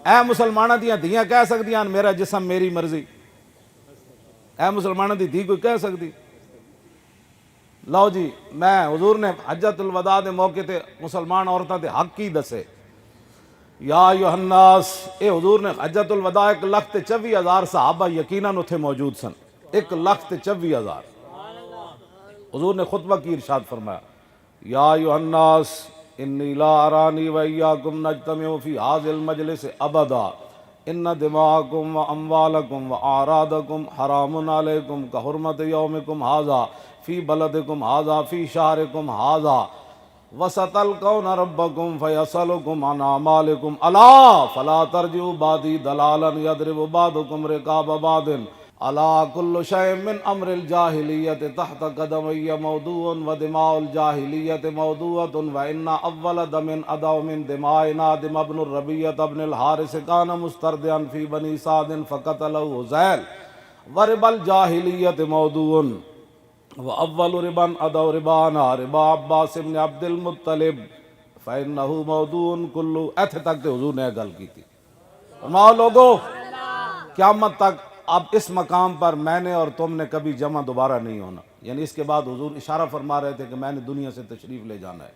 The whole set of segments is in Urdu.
اے مسلمانوں دیاں دھیاں کہہ سکدیاں میرا جسم میری مرضی؟ اے مسلمانوں دی دھی کوئی کہہ سکتی؟ لو جی میں حضور نے حجت الوداع دے موقع تے مسلمان عورتاں دے حق کی دسے، یا ایھا الناس، اے حضور نے حجت الوداع 1,24,000 صحابہ یقیناً اتھے موجود سن، 1,24,000 حضور نے خطبہ کی ارشاد فرمایا، یا ایھا الناس انی لا ارانی و ایاکم نجتمع فی ھذا المجلس ابدا ان دماءکم و اموالکم و اعراضکم حرام علیکم کحرمت یومکم ھذا فی بلدکم ھذا فی شہرکم ھذا وستلقون ربکم فیسألکم عن اعمالکم الا فلا ترجعوا بعدی ضلالا یضرب بعضکم رقاب بعض الا کل شیء من امر الجاہلیت تحت قدمی موضوع و دماء الجاہلیت موضوعۃ و ان اول دم ادع من دمائنا دم ابن الربیعۃ ابن الحارث کان مسترضعا فی بنی سعد فقتلہ حذیل ورب الجاہلیت موضوع و اول ربا ادع ربانا ربا عباس بن عبد المطلب فانہ موضوع کلو، ایتھے تک تے حضور نے گل کی تھی۔ فرماؤ لوگو قیامت تک اب اس مقام پر میں نے اور تم نے کبھی جمع دوبارہ نہیں ہونا، یعنی اس کے بعد حضور اشارہ فرما رہے تھے کہ میں نے دنیا سے تشریف لے جانا ہے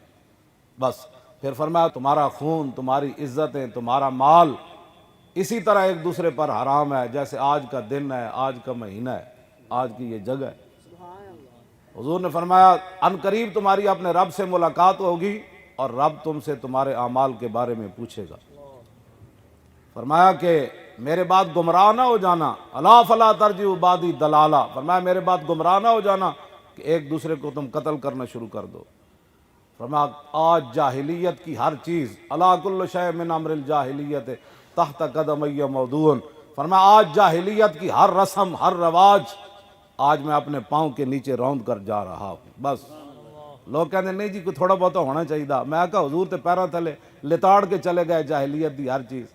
بس۔ پھر فرمایا تمہارا خون، تمہاری عزتیں، تمہارا مال اسی طرح ایک دوسرے پر حرام ہے جیسے آج کا دن ہے، آج کا مہینہ ہے، آج کی یہ جگہ ہے۔ حضور نے فرمایا ان قریب تمہاری اپنے رب سے ملاقات ہوگی اور رب تم سے تمہارے اعمال کے بارے میں پوچھے گا۔ فرمایا کہ میرے بعد گمراہ نہ ہو جانا، الا فلا ترجعوا بعدی ضلالا، فرمایا میرے بعد گمراہ نہ ہو جانا کہ ایک دوسرے کو تم قتل کرنا شروع کر دو۔ فرمایا آج جاہلیت کی ہر چیز، الا کل شیء من امر الجاہلیت تحت قدمی موضوع، فرمایا آج جاہلیت کی ہر رسم، ہر رواج آج میں اپنے پاؤں کے نیچے روند کر جا رہا ہوں بس۔ لوگ کہتے ہیں نہیں جی کوئی تھوڑا بہت ہونا چاہیے تھا، میں کہا حضور تے پیراں تھلے لتاڑ کے چلے گئے جاہلیت دی ہر چیز۔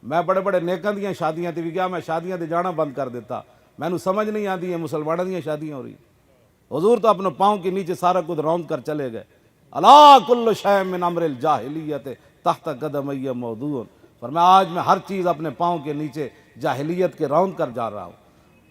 میں بڑے بڑے نیکاں دیاں شادیاں تے بھی گیا، میں شادیاں تے جانا بند کر دیتا، مینوں سمجھ نہیں آتی یہ مسلمانوں دیاں شادیاں ہو رہی۔ حضور تو اپنے پاؤں کے نیچے سارا کچھ روند کر چلے گئے، الا کل شیء من امر الجاہلیت تحت قدمی موضوع، فرمایا آج میں ہر چیز اپنے پاؤں کے نیچے جاہلیت کے روند کر جا رہا ہوں۔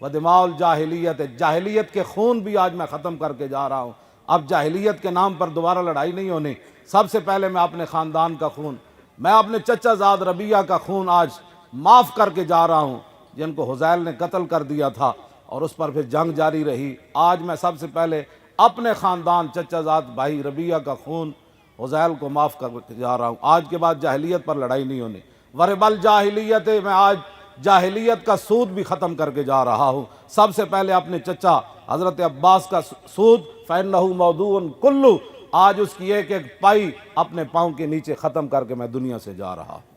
ودماء الجاہلیت، جاہلیت کے خون بھی آج میں ختم کر کے جا رہا ہوں۔ اب جاہلیت کے نام پر دوبارہ لڑائی نہیں ہونی، سب سے پہلے میں اپنے خاندان کا خون، میں اپنے چچا زاد ربیہ کا خون آج معاف کر کے جا رہا ہوں، جن کو حذیل نے قتل کر دیا تھا اور اس پر پھر جنگ جاری رہی۔ آج میں سب سے پہلے اپنے خاندان چچا زاد بھائی ربیہ کا خون حذیل کو معاف کر کے جا رہا ہوں۔ آج کے بعد جاہلیت پر لڑائی نہیں ہونی۔ ورب الجاہلیت، میں آج جاہلیت کا سود بھی ختم کر کے جا رہا ہوں۔ سب سے پہلے اپنے چچا حضرت عباس کا سود فإنہ موضوع کلو، آج اس کی ایک ایک پائی اپنے پاؤں کے نیچے ختم کر کے میں دنیا سے جا رہا ہوں۔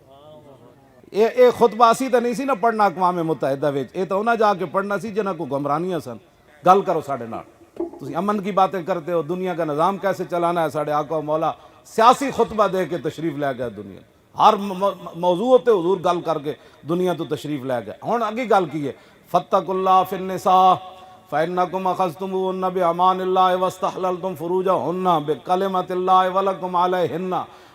یہ خطبہ اسی تو نہیں سی نا پڑھنا اقوام متحدہ وچ، یہ تو انہاں جا کے پڑھنا سی جنہاں کو گمرانیاں سن۔ گل کرو ساڈے نال، تسی امن کی باتیں کرتے ہو، دنیا کا نظام کیسے چلانا ہے، ساڈے آقا و مولا سیاسی خطبہ دے کے تشریف لے گئے دنیا، ہر موضوع تے حضور گل کر کے دنیا تو تشریف لے گئے۔ ہن اگے گل کی ہے، فاتقوا اللہ فی النساء فإنکم اخذتموہن بأمان اللہ واستحللتم فروجہن بکلمۃ اللہ ولکم علیہن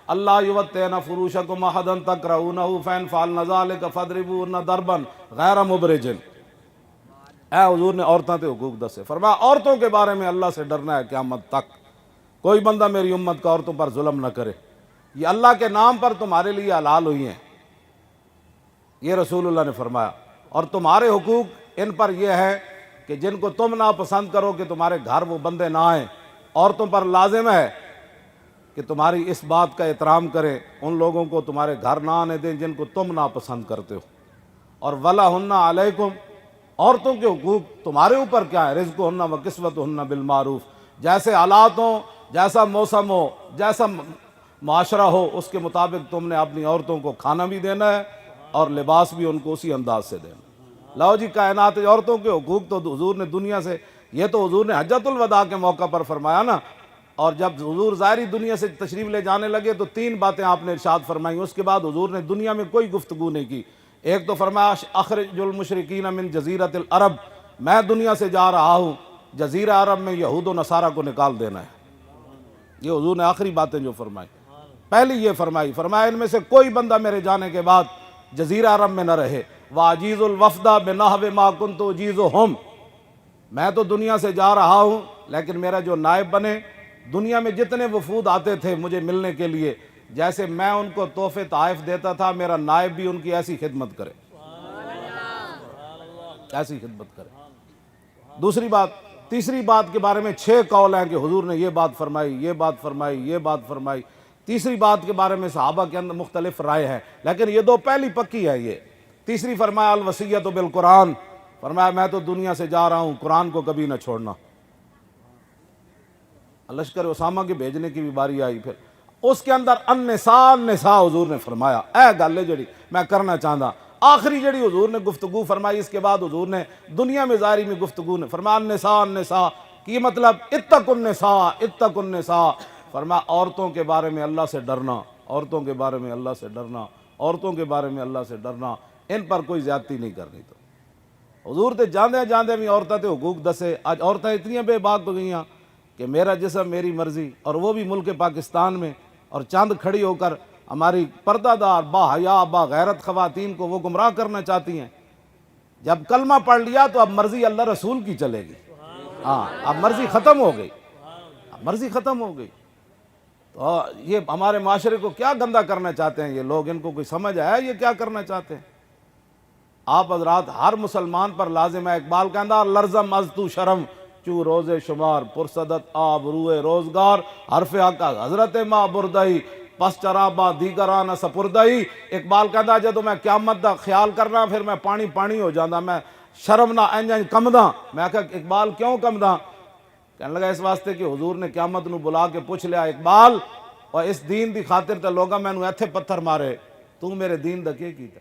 اللہ یوطئن فروشکم احدا تکرہونہ فإن فعلن ذلک فاضربوہن ضربا غیر مبرج۔ اے حضور نے عورتوں تے حقوق دسے، فرمایا عورتوں کے بارے میں اللہ سے ڈرنا ہے قیامت تک، کوئی بندہ میری امت کا عورتوں پر ظلم نہ کرے، یہ اللہ کے نام پر تمہارے لیے حلال ہوئی ہیں، یہ رسول اللہ نے فرمایا۔ اور تمہارے حقوق ان پر یہ ہے کہ جن کو تم ناپسند کرو کہ تمہارے گھر وہ بندے نہ آئیں، عورتوں پر لازم ہے کہ تمہاری اس بات کا احترام کریں، ان لوگوں کو تمہارے گھر نہ آنے دیں جن کو تم ناپسند کرتے ہو۔ اور وَلَهُنَّ عَلَيْكُمْ، عورتوں کے حقوق تمہارے اوپر کیا ہے، رزقهن وکسوتهن بالمعروف، جیسے حالات ہوں، جیسا موسم ہو، جیسا معاشرہ ہو، اس کے مطابق تم نے اپنی عورتوں کو کھانا بھی دینا ہے اور لباس بھی ان کو اسی انداز سے دینا۔ لو جی کائنات عورتوں کے حقوق تو حضور نے دنیا سے، یہ تو حضور نے حجت الوداع کے موقع پر فرمایا نا، اور جب حضور ظاہری دنیا سے تشریف لے جانے لگے تو 3 باتیں آپ نے ارشاد فرمائی، اس کے بعد حضور نے دنیا میں کوئی گفتگو نہیں کی۔ ایک تو فرمایا اخرج المشرکین من جزیرۃ العرب، میں دنیا سے جا رہا ہوں، جزیرہ عرب میں یہود و نصارہ کو نکال دینا ہے۔ یہ حضور نے آخری باتیں جو فرمائی، پہلی یہ فرمائی ان میں سے کوئی بندہ میرے جانے کے بعد جزیرہ عرب میں نہ رہے، وَعَجِيزُ الْوَفْدَ بِنَحْوِ مَا كُنْتُ أُجِيزُهُمْ، میں تو دنیا سے جا رہا ہوں لیکن میرا جو نائب بنے، دنیا میں جتنے وفود آتے تھے مجھے ملنے کے لیے، جیسے میں ان کو تحفے تحائف دیتا تھا، میرا نائب بھی ان کی ایسی خدمت کرے، ایسی خدمت کرے۔ دوسری بات، تیسری بات کے بارے میں 6 قول ہیں کہ حضور نے یہ بات فرمائی، یہ بات فرمائی، یہ بات فرمائی۔ تیسری بات کے بارے میں صحابہ کے اندر مختلف رائے ہیں، لیکن یہ 2 پہلی پکی ہے۔ یہ تیسری فرمایا الوصیۃ بالقرآن، فرمایا میں تو دنیا سے جا رہا ہوں، قرآن کو کبھی نہ چھوڑنا۔ لشکر اسامہ کے بھیجنے کی بھی باری آئی، پھر اس کے اندر النساء النساء حضور نے فرمایا۔ اے گل ہے جڑی میں کرنا چاہتا، آخری جڑی حضور نے گفتگو فرمائی، اس کے بعد حضور نے دنیا میں ظاہری میں گفتگو نے فرمایا النساء النساء کی مطلب اتقوا النساء اتقوا النساء، فرمایا عورتوں کے بارے میں اللہ سے ڈرنا، عورتوں کے بارے میں اللہ سے ڈرنا، عورتوں کے بارے میں اللہ سے ڈرنا، ان پر کوئی زیادتی نہیں کرنی۔ تو حضور تے جاندے جاندے بھی عورتوں تے حقوق دسے۔ آج عورتیں اتنی بے باک ہو گئیاں کہ میرا جسم میری مرضی، اور وہ بھی ملک پاکستان میں، اور چاند کھڑی ہو کر ہماری پردہ دار با حیا با غیرت خواتین کو وہ گمراہ کرنا چاہتی ہیں۔ جب کلمہ پڑھ لیا تو اب مرضی اللہ رسول کی چلے گی، ہاں اب مرضی ختم ہو گئی، اب مرضی ختم ہو گئی۔ تو یہ ہمارے معاشرے کو کیا گندا کرنا چاہتے ہیں یہ لوگ، ان کو کوئی سمجھ آیا یہ کیا کرنا چاہتے ہیں؟ آپ حضرات، ہر مسلمان پر لازم ہے، اقبال کہندا لرزم از تو شرم چو روز شمار، پرصدت آب روئے روزگار، حرف حق حضرت ماں بردئی پس چرابا دیگران سپردئی۔ اقبال کہندا جدو میں قیامت دا خیال کرنا پھر میں پانی پانی ہو جانا، میں شرم نہ انج کمدا۔ میں کہا اقبال کیوں کمدا؟ کہنے لگا اس واسطے کہ حضور نے قیامت نو بلا کے پوچھ لیا، اقبال اور اس دین دی خاطر تے لوگا میں نو ایتھے پتھر مارے، تو میرے دین دا کی کیتا؟